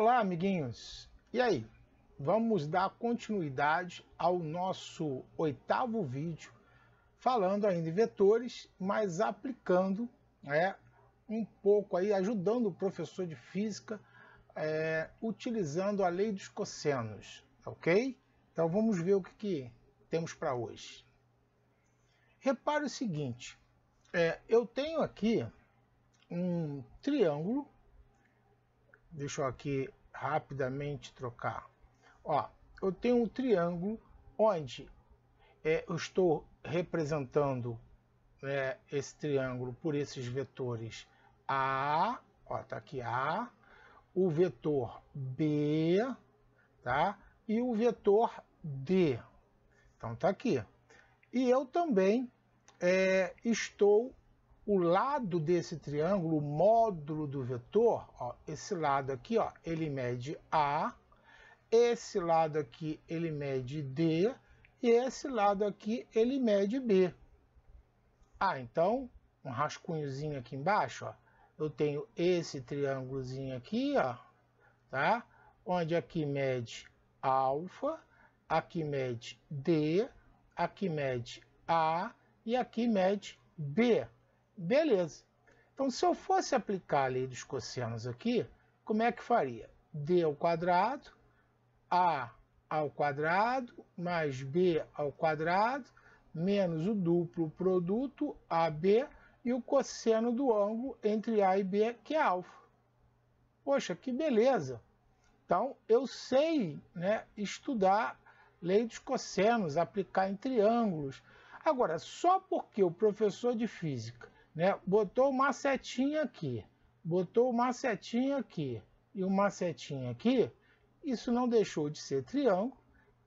Olá, amiguinhos! E aí? Vamos dar continuidade ao nosso 8º vídeo, falando ainda em vetores, mas aplicando um pouco aí, ajudando o professor de física, utilizando a lei dos cossenos, ok? Então vamos ver o que temos para hoje. Repare o seguinte, eu tenho aqui um triângulo. Deixa eu aqui rapidamente trocar. Ó, eu tenho um triângulo onde eu estou representando esse triângulo por esses vetores A, ó, tá aqui A, o vetor B, tá? E o vetor D. Então tá aqui. E eu também estou o lado desse triângulo, o módulo do vetor, ó, esse lado aqui, ó, ele mede A, esse lado aqui ele mede D, e esse lado aqui ele mede B. Ah, então, um rascunhozinho aqui embaixo, ó, eu tenho esse triângulozinho aqui, ó, tá? Onde aqui mede alfa, aqui mede D, aqui mede A e aqui mede B. Beleza. Então, se eu fosse aplicar a lei dos cossenos aqui, como é que faria? D ao quadrado, A ao quadrado, mais B ao quadrado, menos o duplo produto AB e o cosseno do ângulo entre A e B, que é alfa. Poxa, que beleza! Então, eu sei, estudar lei dos cossenos, aplicar em triângulos. Agora, só porque o professor de física botou uma setinha aqui, botou uma setinha aqui e uma setinha aqui, isso não deixou de ser triângulo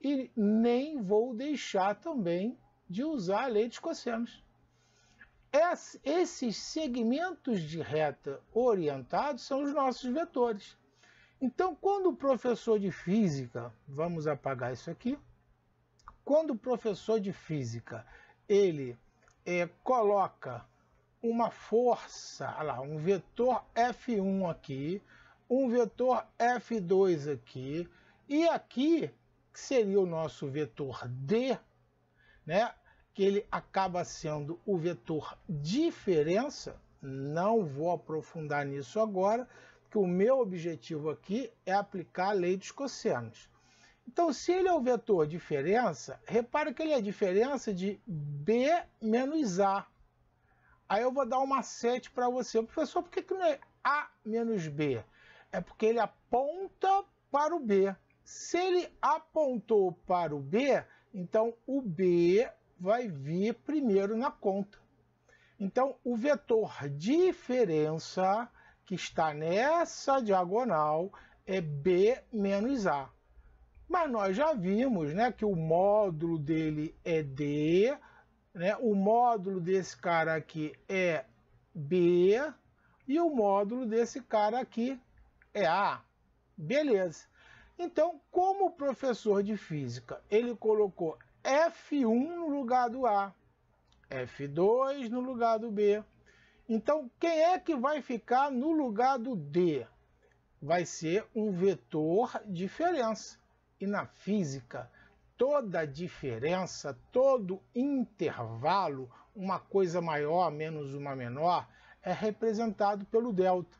e nem vou deixar também de usar a lei dos cossenos. Esses segmentos de reta orientados são os nossos vetores. Então, quando o professor de física, vamos apagar isso aqui, quando o professor de física ele coloca uma força, olha lá, um vetor F1 aqui, um vetor F2 aqui, e aqui, que seria o nosso vetor D, que ele acaba sendo o vetor diferença. Não vou aprofundar nisso agora, porque o meu objetivo aqui é aplicar a lei dos cossenos. Então, se ele é o vetor diferença, repare que ele é a diferença de B menos A. Aí eu vou dar um macete para você. Professor, por que não é A menos B? É porque ele aponta para o B. Se ele apontou para o B, então o B vai vir primeiro na conta. Então, o vetor diferença, que está nessa diagonal, é B menos A. Mas nós já vimos que o módulo dele é D, o módulo desse cara aqui é B, e o módulo desse cara aqui é A. Beleza. Então, como o professor de física ele colocou F1 no lugar do A, F2 no lugar do B, então quem é que vai ficar no lugar do D? Vai ser um vetor diferença. E na física, toda diferença, todo intervalo, uma coisa maior menos uma menor, é representado pelo delta.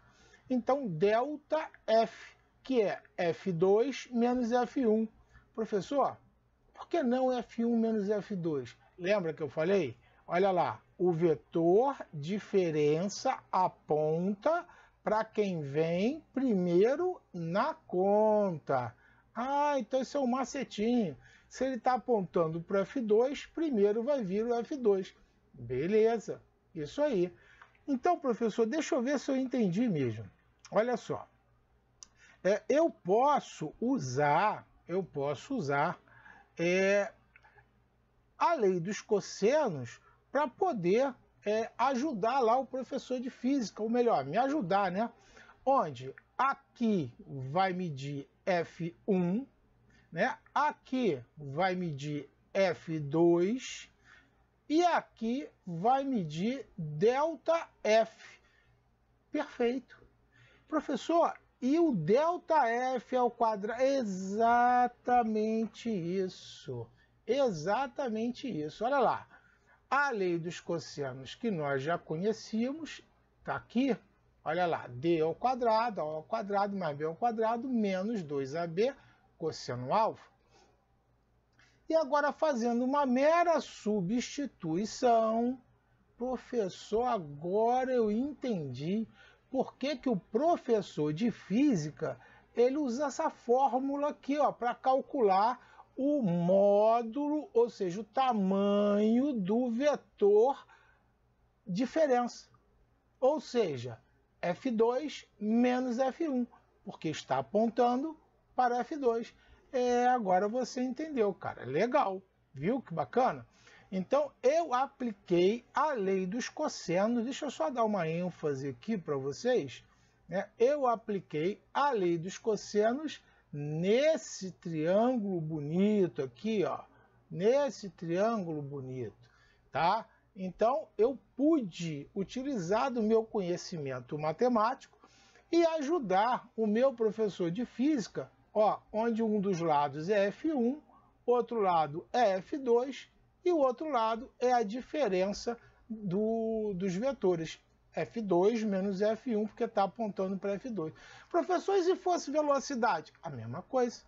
Então, delta F, que é F2 menos F1. Professor, por que não F1 menos F2? Lembra que eu falei? Olha lá, o vetor diferença aponta para quem vem primeiro na conta. Ah, então isso é um macetinho. Se ele está apontando para o F2, primeiro vai vir o F2. Beleza, isso aí. Então, professor, deixa eu ver se eu entendi mesmo. Olha só. Eu posso usar a lei dos cossenos para poder ajudar lá o professor de física, ou melhor, me ajudar, Onde aqui vai medir F1, aqui vai medir F2 e aqui vai medir delta F. Perfeito. Professor, E o ΔF ao quadrado, exatamente isso. Exatamente isso. Olha lá, a lei dos cossenos que nós já conhecíamos, está aqui, olha lá, D ao quadrado, A ao quadrado mais B ao quadrado, menos 2AB, cosseno alfa. E agora, fazendo uma mera substituição, professor, agora eu entendi por que que o professor de física ele usa essa fórmula aqui, ó, para calcular o módulo, ou seja, o tamanho do vetor diferença. Ou seja, F2 menos F1, porque está apontando para F2. Agora você entendeu, cara. Legal, viu que bacana? Então, eu apliquei a lei dos cossenos. Deixa eu só dar uma ênfase aqui para vocês. Eu apliquei a lei dos cossenos nesse triângulo bonito aqui, ó. Nesse triângulo bonito, tá? Então, eu pude utilizar do meu conhecimento matemático e ajudar o meu professor de física, ó, onde um dos lados é F1, outro lado é F2, e o outro lado é a diferença dos vetores, F2 menos F1, porque está apontando para F2. Professor, e se fosse velocidade? A mesma coisa.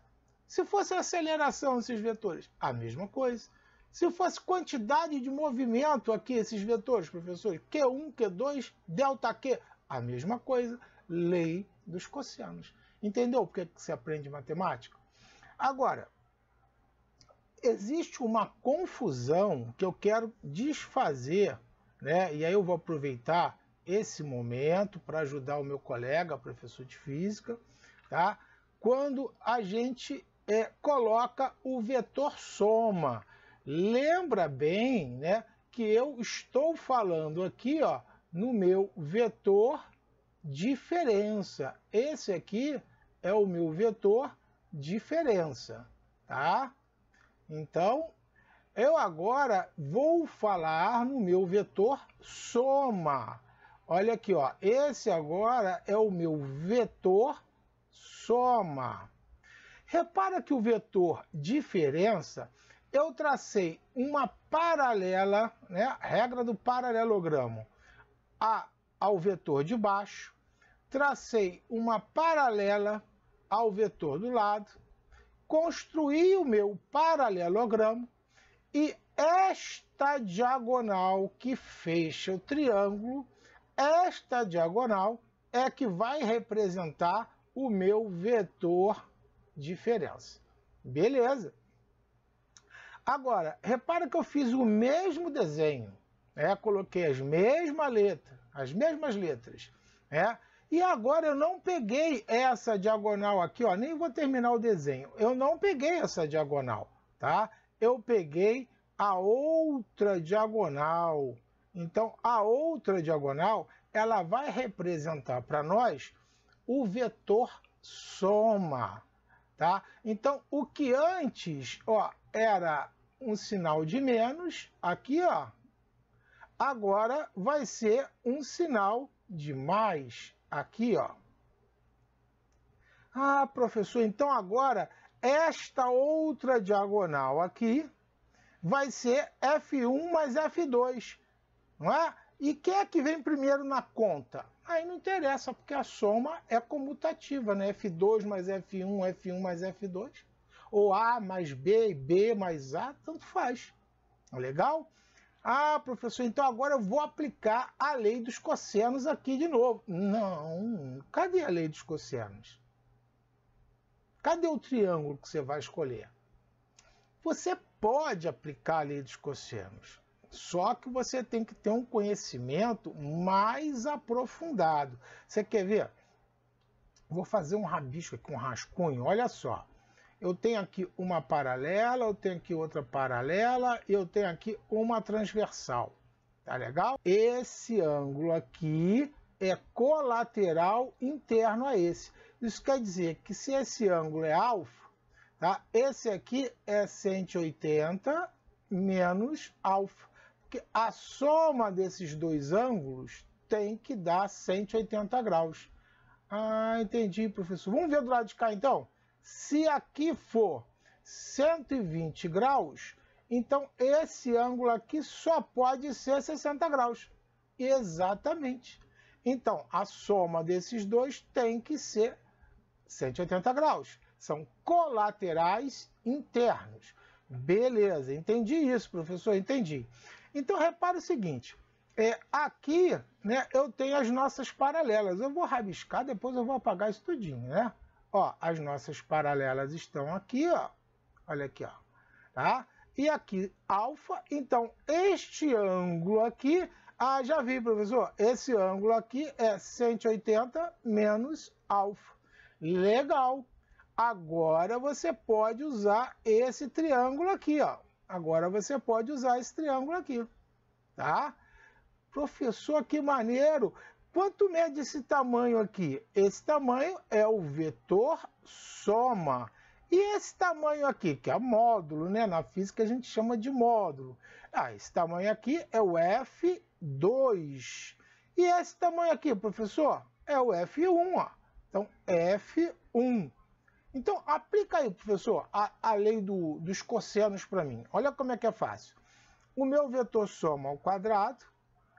Se fosse aceleração, esses vetores? A mesma coisa. Se fosse quantidade de movimento aqui, esses vetores, professor, Q1, Q2, ΔQ? A mesma coisa. Lei dos cossenos. Entendeu por que você aprende matemática? Agora, existe uma confusão que eu quero desfazer, né? E aí eu vou aproveitar esse momento para ajudar o meu colega, professor de física, tá? Quando a gente coloca o vetor soma. Lembra bem, né, que eu estou falando aqui, ó, no meu vetor diferença. Esse aqui é o meu vetor diferença, tá? Então, eu agora vou falar no meu vetor soma. Olha aqui, ó, esse agora é o meu vetor soma. Repara que o vetor diferença, eu tracei uma paralela, né, regra do paralelogramo, ao vetor de baixo, tracei uma paralela ao vetor do lado, construí o meu paralelogramo e esta diagonal que fecha o triângulo, esta diagonal é que vai representar o meu vetor diferença. Beleza? Agora, repara que eu fiz o mesmo desenho, coloquei as mesmas letras, e agora eu não peguei essa diagonal aqui, ó, nem vou terminar o desenho. Eu não peguei essa diagonal, tá? Eu peguei a outra diagonal. Então, a outra diagonal, ela vai representar para nós o vetor soma, tá? Então, o que antes, ó, era um sinal de menos, aqui, ó, agora vai ser um sinal de mais, aqui, ó. Ah, professor, então agora esta outra diagonal aqui vai ser F1 mais F2, não é? E quem é que vem primeiro na conta? Aí não interessa, porque a soma é comutativa, né? F2 mais F1, F1 mais F2. Ou A mais B, B mais A, tanto faz. Legal? Ah, professor, então agora eu vou aplicar a lei dos cossenos aqui de novo. Não, cadê a lei dos cossenos? Cadê o triângulo que você vai escolher? Você pode aplicar a lei dos cossenos, só que você tem que ter um conhecimento mais aprofundado. Você quer ver? Vou fazer um rabisco aqui, um rascunho, olha só. Eu tenho aqui uma paralela, eu tenho aqui outra paralela, e eu tenho aqui uma transversal. Tá legal? Esse ângulo aqui é colateral interno a esse. Isso quer dizer que se esse ângulo é alfa, tá? Esse aqui é 180 menos alfa. Porque a soma desses dois ângulos tem que dar 180 graus. Ah, entendi, professor. Vamos ver do lado de cá, então? Se aqui for 120 graus, então esse ângulo aqui só pode ser 60 graus. Exatamente. Então, a soma desses dois tem que ser 180 graus. São colaterais internos. Beleza, entendi isso, professor, entendi. Então, repara o seguinte, aqui, né, eu tenho as nossas paralelas. Eu vou rabiscar, depois eu vou apagar isso tudinho, né? Ó, as nossas paralelas estão aqui, ó. Olha aqui, ó. Tá? E aqui, alfa. Então, este ângulo aqui... Ah, já vi, professor. Esse ângulo aqui é 180 menos alfa. Legal. Agora você pode usar esse triângulo aqui, ó. Agora você pode usar esse triângulo aqui, tá? Professor, que maneiro! Quanto mede esse tamanho aqui? Esse tamanho é o vetor soma. E esse tamanho aqui, que é módulo, né? Na física a gente chama de módulo. Ah, esse tamanho aqui é o F2. E esse tamanho aqui, professor, é o F1, ó. Então, F1. Então, aplica aí, professor, a lei dos cossenos para mim. Olha como é que é fácil. O meu vetor soma ao quadrado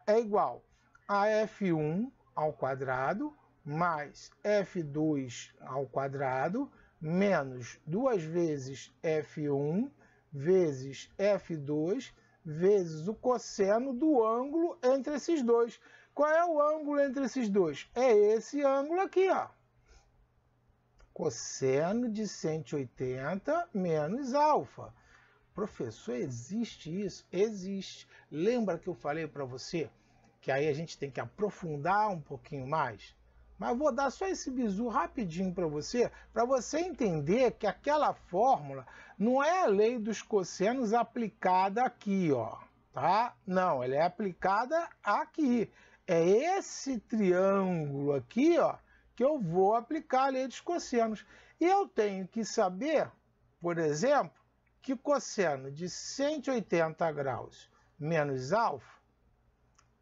é igual a F1 ao quadrado mais F2 ao quadrado menos 2 vezes F1 vezes F2 vezes o cosseno do ângulo entre esses dois. Qual é o ângulo entre esses dois? É esse ângulo aqui, ó. Cosseno de 180 menos alfa. Professor, existe isso? Existe. Lembra que eu falei para você que aí a gente tem que aprofundar um pouquinho mais? Mas vou dar só esse bizu rapidinho para você entender que aquela fórmula não é a lei dos cossenos aplicada aqui, ó, tá? Não, ela é aplicada aqui. É esse triângulo aqui, ó, que eu vou aplicar a lei dos cossenos. E eu tenho que saber, por exemplo, que cosseno de 180 graus menos alfa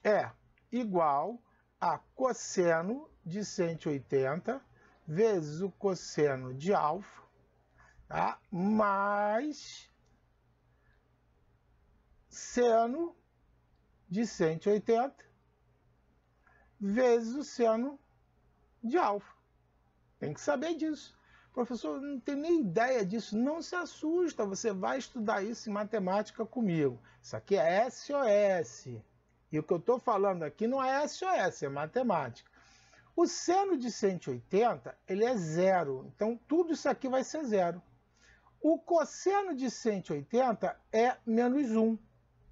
é igual a cosseno de 180 vezes o cosseno de alfa, tá? Mais seno de 180 vezes o seno de alfa. Tem que saber disso. Professor, não tem nem ideia disso. Não se assusta, você vai estudar isso em matemática comigo. Isso aqui é SOS. E o que eu estou falando aqui não é SOS, é matemática. O seno de 180, ele é zero. Então, tudo isso aqui vai ser zero. O cosseno de 180 é menos 1.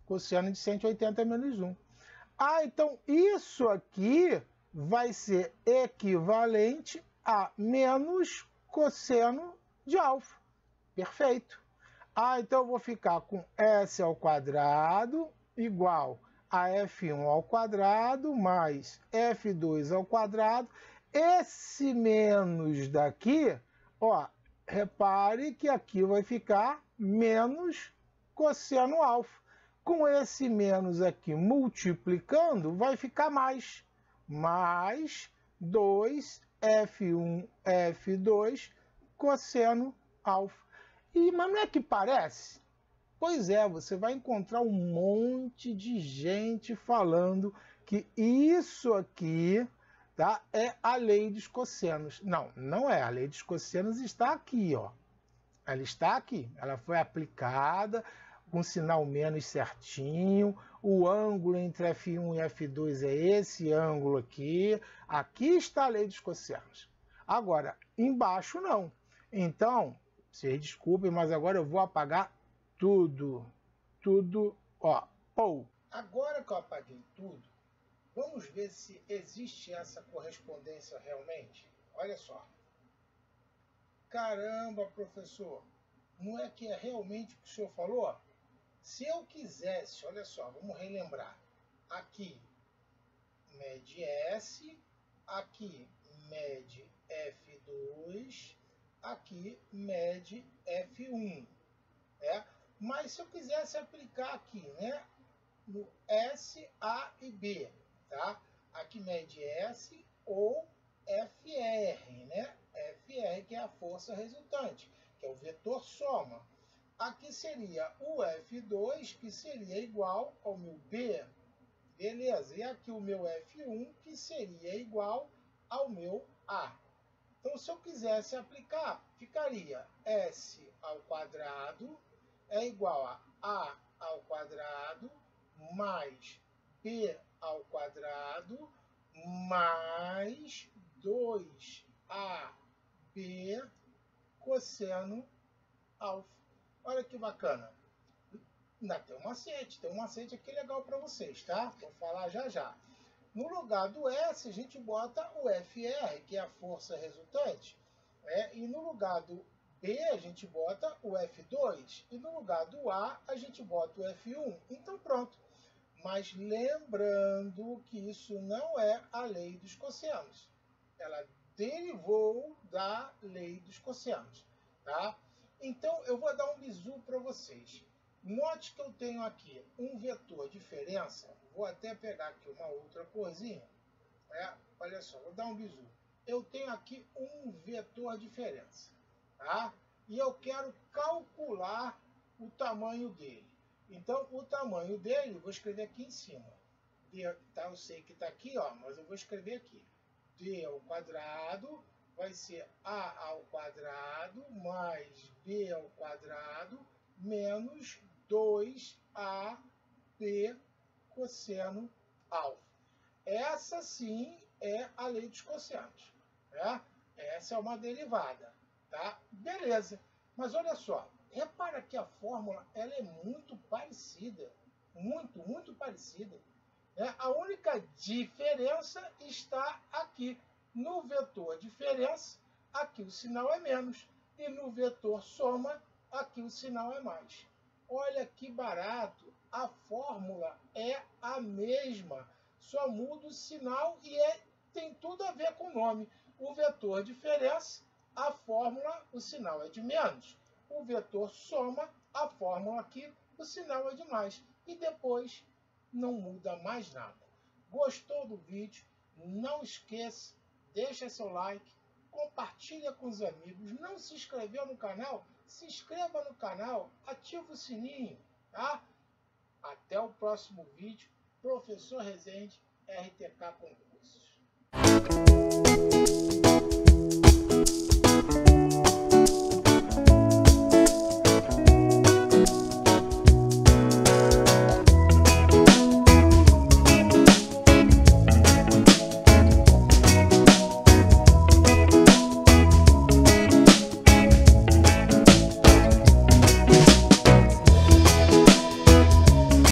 Cosseno de 180 é menos 1. Ah, então isso aqui vai ser equivalente a menos cosseno de alfa. Perfeito. Ah, então eu vou ficar com S ao quadrado igual a F1 ao quadrado mais F2 ao quadrado. Esse menos daqui, ó, repare que aqui vai ficar menos cosseno alfa. Com esse menos aqui multiplicando, vai ficar mais 2F1, F2, cosseno alfa. Mas não é que parece? Pois é, você vai encontrar um monte de gente falando que isso aqui, tá, é a lei dos cossenos. Não, não é. A lei dos cossenos está aqui, ó. Ela está aqui. Ela foi aplicada com sinal menos certinho. O ângulo entre F1 e F2 é esse ângulo aqui. Aqui está a lei dos cossenos. Agora, embaixo não. Então, vocês desculpem, mas agora eu vou apagar tudo. Tudo, ó. Pou. Agora que eu apaguei tudo, vamos ver se existe essa correspondência realmente. Olha só. Caramba, professor, não é que é realmente o que o senhor falou? Se eu quisesse, olha só, vamos relembrar. Aqui, mede S, aqui, mede F2, aqui, mede F1. Mas se eu quisesse aplicar aqui, né, no S, A e B, tá? Aqui mede S ou FR, né? FR, que é a força resultante, que é o vetor soma. Aqui seria o F2, que seria igual ao meu B, beleza? E aqui o meu F1, que seria igual ao meu A. Então, se eu quisesse aplicar, ficaria S ao quadrado é igual a ao quadrado mais B ao quadrado mais 2AB cosseno alfa. Olha que bacana. Ainda tem um macete aqui legal para vocês, tá? Vou falar já já. No lugar do S, a gente bota o FR, que é a força resultante, né? E no lugar do B, a gente bota o F2, e no lugar do A, a gente bota o F1. Então, pronto. Mas lembrando que isso não é a lei dos cossenos. Ela derivou da lei dos cossenos, tá? Então, eu vou dar um bizu para vocês. Note que eu tenho aqui um vetor diferença. Vou até pegar aqui uma outra corzinha. Olha só, vou dar um bizu. Eu tenho aqui um vetor diferença, tá? E eu quero calcular o tamanho dele. Então, o tamanho dele, vou escrever aqui em cima. D, tá? Eu sei que está aqui, ó, mas eu vou escrever aqui. D ao quadrado vai ser A ao quadrado mais B ao quadrado menos 2AB cosseno alfa. Essa sim é a lei dos cossenos, né? Essa é uma derivada, tá? Beleza. Mas olha só, repara que a fórmula ela é muito parecida, muito parecida, né? A única diferença está aqui. No vetor diferença, aqui o sinal é menos, e no vetor soma, aqui o sinal é mais. Olha que barato, a fórmula é a mesma, só muda o sinal e tem tudo a ver com o nome. O vetor diferença, a fórmula, o sinal é de menos. O vetor soma, a fórmula aqui, o sinal é de mais. E depois não muda mais nada. Gostou do vídeo? Não esqueça, deixa seu like, compartilha com os amigos. Não se inscreveu no canal? Se inscreva no canal, ativa o sininho, tá? Até o próximo vídeo. Professor Rezende, RTK Concursos.